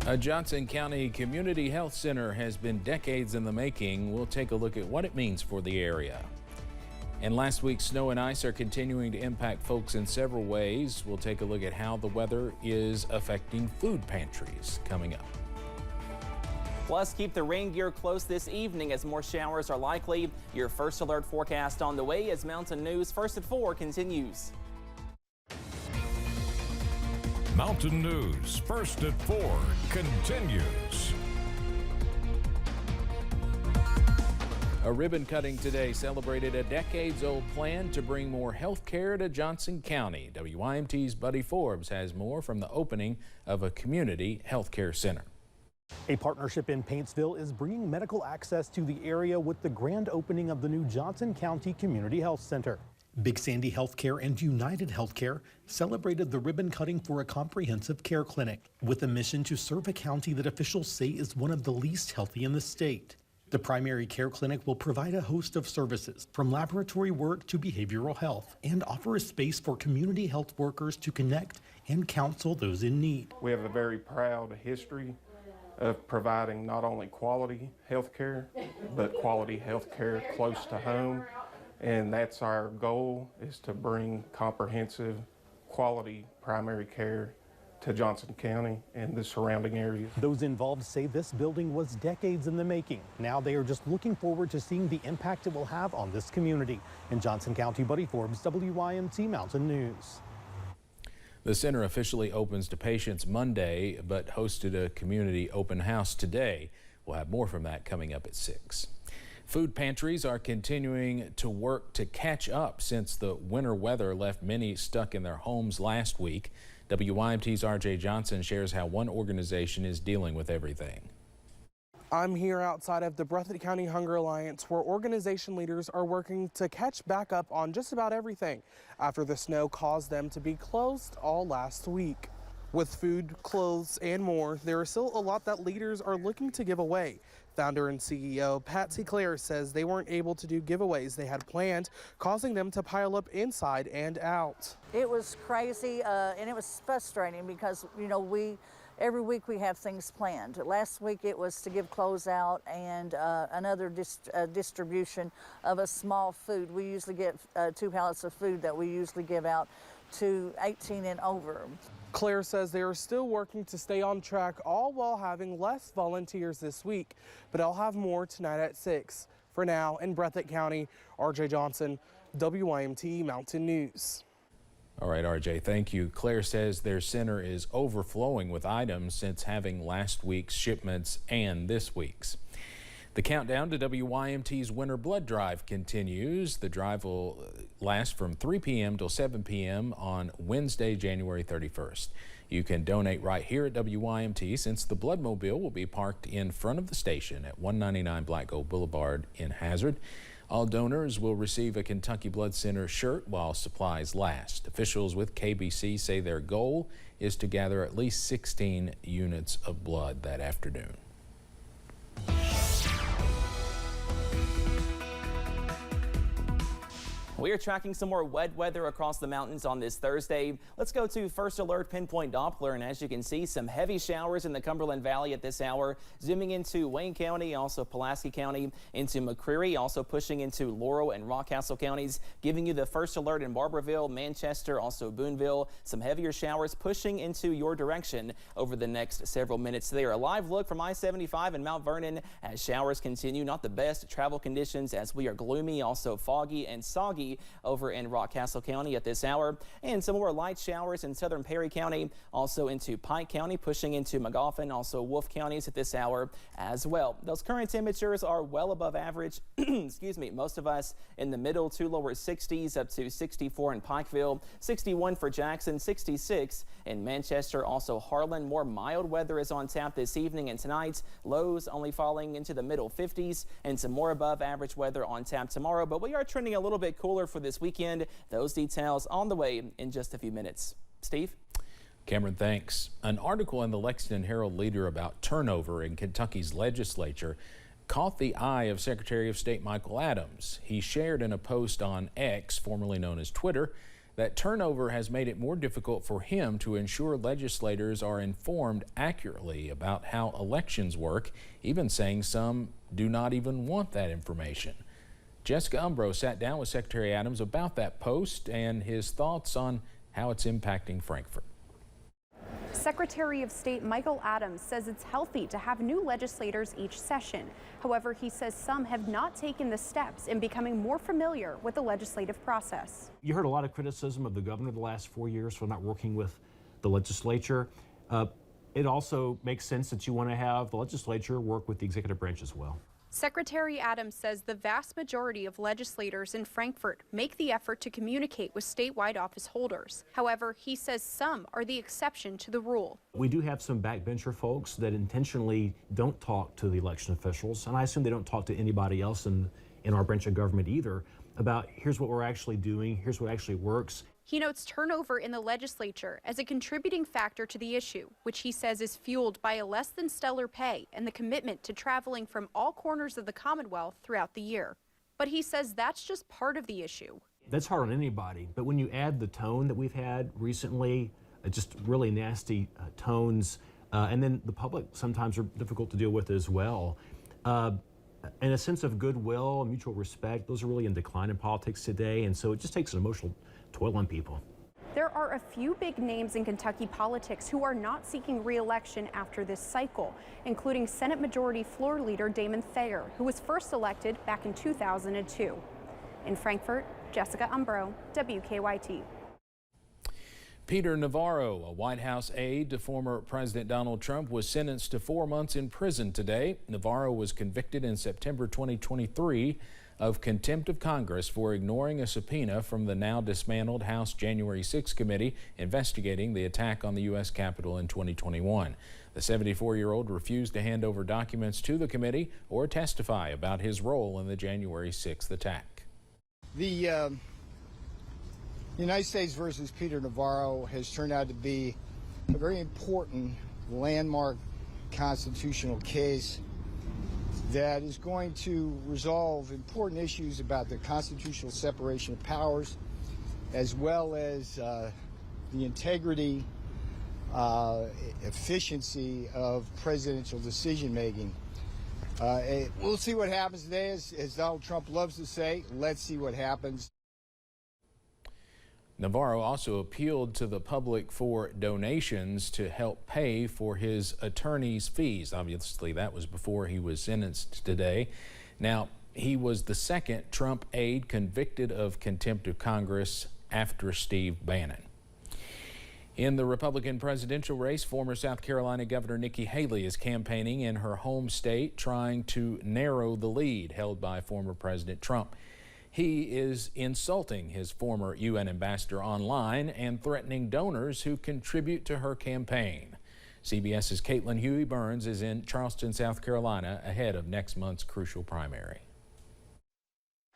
A Johnson County Community Health Center has been decades in the making. We'll take a look at what it means for the area. And last week's snow and ice are continuing to impact folks in several ways. We'll take a look at how the weather is affecting food pantries coming up. Plus, keep the rain gear close this evening as more showers are likely. Your first alert forecast on the way as Mountain News First at 4 continues. Mountain News First at 4 continues. A ribbon cutting today celebrated a decades-old plan to bring more health care to Johnson County. WYMT's Buddy Forbes has more from the opening of a community health care center. A partnership in Paintsville is bringing medical access to the area with the grand opening of the new Johnson County Community Health Center. Big Sandy Healthcare and United Healthcare celebrated the ribbon cutting for a comprehensive care clinic with a mission to serve a county that officials say is one of the least healthy in the state. The primary care clinic will provide a host of services from laboratory work to behavioral health and offer a space for community health workers to connect and counsel those in need. We have a very proud history of providing not only quality health care, but quality health care close to home. And that's our goal, is to bring comprehensive quality primary care to Johnson County and the surrounding areas. Those involved say this building was decades in the making. Now they are just looking forward to seeing the impact it will have on this community. In Johnson County, Buddy Forbes, WYMT Mountain News. The center officially opens to patients Monday, but hosted a community open house today. We'll have more from that coming up at 6. Food pantries are continuing to work to catch up since the winter weather left many stuck in their homes last week. WYMT's RJ Johnson shares how one organization is dealing with everything. I'm here outside of the Breathitt County Hunger Alliance, where organization leaders are working to catch back up on just about everything after the snow caused them to be closed all last week. With food, clothes, and more, there is still a lot that leaders are looking to give away. Founder and CEO Patsy Clare says they weren't able to do giveaways they had planned, causing them to pile up inside and out. It was crazy and it was frustrating because, you know, every week we have things planned. Last week it was to give clothes out and another distribution of a small food. We usually get 2 pallets of food that we usually give out to 18 and over. Claire says they are still working to stay on track, all while having less volunteers this week, but I'll have more tonight at 6. For now, in Breathitt County, RJ Johnson, WYMT Mountain News. All right, RJ, thank you. Claire says their center is overflowing with items since having last week's shipments and this week's. The countdown to WYMT's Winter Blood Drive continues. The drive will last from 3 p.m. till 7 p.m. on Wednesday, January 31st. You can donate right here at WYMT since the Bloodmobile will be parked in front of the station at 199 Black Gold Boulevard in Hazard. All donors will receive a Kentucky Blood Center shirt while supplies last. Officials with KBC say their goal is to gather at least 16 units of blood that afternoon. We are tracking some more wet weather across the mountains on this Thursday. Let's go to First Alert Pinpoint Doppler, and as you can see, some heavy showers in the Cumberland Valley at this hour, zooming into Wayne County, also Pulaski County, into McCreary, also pushing into Laurel and Rockcastle counties, giving you the first alert in Barberville, Manchester, also Boonville. Some heavier showers pushing into your direction over the next several minutes there. A live look from I-75 in Mount Vernon as showers continue. Not the best travel conditions as we are gloomy, also foggy and soggy over in Rockcastle County at this hour, and some more light showers in southern Perry County, also into Pike County, pushing into Magoffin, also Wolfe counties at this hour as well. Those current temperatures are well above average. Excuse me, most of us in the middle to lower 60s, up to 64 in Pikeville, 61 for Jackson, 66 in Manchester, also Harlan. More mild weather is on tap this evening and tonight. Lows only falling into the middle 50s, and some more above average weather on tap tomorrow, but we are trending a little bit cooler for this weekend. Those details on the way in just a few minutes. Steve? Cameron, thanks. An article in the Lexington Herald-Leader about turnover in Kentucky's legislature caught the eye of Secretary of State Michael Adams. He shared in a post on X, formerly known as Twitter, That turnover has made it more difficult for him to ensure legislators are informed accurately about how elections work, even saying some do not even want that information. Jessica Umbro sat down with Secretary Adams about that post and his thoughts on how it's impacting Frankfort. Secretary of State Michael Adams says it's healthy to have new legislators each session. However, he says some have not taken the steps in becoming more familiar with the legislative process. You heard a lot of criticism of the governor the last 4 years for not working with the legislature. It also makes sense that you want to have the legislature work with the executive branch as well. Secretary Adams says the vast majority of legislators in Frankfort make the effort to communicate with statewide office holders. However, he says some are the exception to the rule. We do have some backbencher folks that intentionally don't talk to the election officials, and I assume they don't talk to anybody else in our branch of government either, about here's what we're actually doing, here's what actually works. He notes turnover in the legislature as a contributing factor to the issue, which he says is fueled by a less than stellar pay and the commitment to traveling from all corners of the Commonwealth throughout the year. But he says that's just part of the issue. That's hard on anybody, but when you add the tone that we've had recently, just really nasty tones, and then the public sometimes are difficult to deal with as well. And a sense of goodwill and mutual respect, those are really in decline in politics today, and so it just takes an emotional toll on people. There are a few big names in Kentucky politics who are not seeking re-election after this cycle, including Senate Majority Floor Leader Damon Thayer, who was first elected back in 2002. In Frankfort, Jessica Umbro, WKYT. Peter Navarro, a White House aide to former President Donald Trump, was sentenced to 4 months in prison today. Navarro was convicted in September 2023 of contempt of Congress for ignoring a subpoena from the now dismantled House January 6 committee investigating the attack on the U.S. Capitol in 2021. The 74-year-old refused to hand over documents to the committee or testify about his role in the January 6th attack. The United States versus Peter Navarro has turned out to be a very important landmark constitutional case that is going to resolve important issues about the constitutional separation of powers, as well as the integrity, efficiency of presidential decision-making. We'll see what happens today. As Donald Trump loves to say, let's see what happens. Navarro also appealed to the public for donations to help pay for his attorney's fees. Obviously, that was before he was sentenced today. Now, he was the second Trump aide convicted of contempt of Congress after Steve Bannon. In the Republican presidential race, former South Carolina Governor Nikki Haley is campaigning in her home state, trying to narrow the lead held by former President Trump. He is insulting his former UN ambassador online and threatening donors who contribute to her campaign. CBS's Caitlin Huey-Burns is in Charleston, South Carolina, ahead of next month's crucial primary.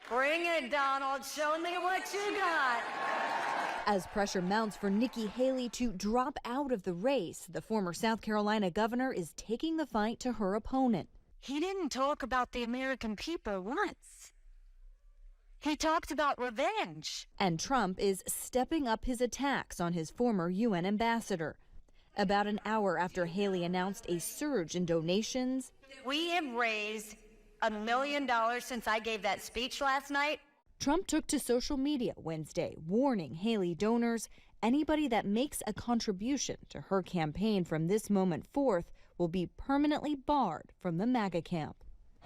Bring it, Donald. Show me what you got. As pressure mounts for Nikki Haley to drop out of the race, the former South Carolina governor is taking the fight to her opponent. He didn't talk about the American people once. He talked about revenge. And Trump is stepping up his attacks on his former UN ambassador. About an hour after Haley announced a surge in donations, We have raised $1 million since I gave that speech last night. Trump took to social media Wednesday, warning Haley donors, anybody that makes a contribution to her campaign from this moment forth will be permanently barred from the MAGA camp.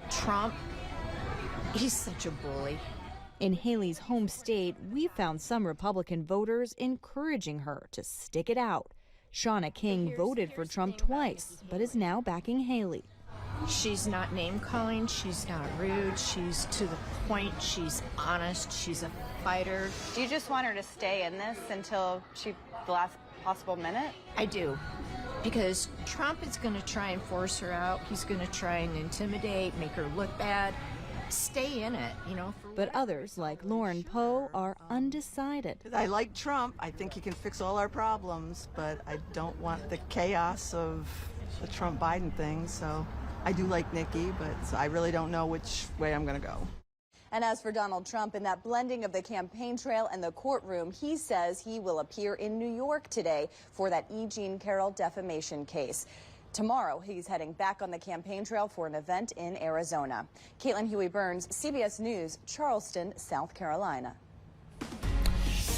Trump, he's such a bully. In Haley's home state, we found some Republican voters encouraging her to stick it out. Shauna King voted for Trump twice, but is now backing Haley. She's not name-calling, she's not rude, she's to the point, she's honest, she's a fighter. Do you just want her to stay in this until the last possible minute? I do, because Trump is going to try and force her out. He's going to try and intimidate, make her look bad. Stay in it, you know. But others, like Lauren Poe, are undecided. I like Trump. I think he can fix all our problems, but I don't want the chaos of the Trump-Biden thing, so I do like Nikki, but I really don't know which way I'm going to go. And as for Donald Trump and that blending of the campaign trail and the courtroom, he says he will appear in New York today for that E. Jean Carroll defamation case. Tomorrow, he's heading back on the campaign trail for an event in Arizona. Caitlin Huey-Burns, CBS News, Charleston, South Carolina.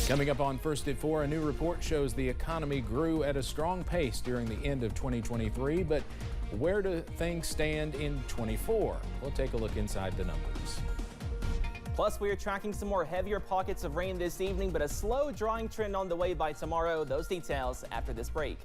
Coming up on First at 4, a new report shows the economy grew at a strong pace during the end of 2023, but where do things stand in 24? We'll take a look inside the numbers. Plus, we are tracking some more heavier pockets of rain this evening, but a slow drying trend on the way by tomorrow. Those details after this break.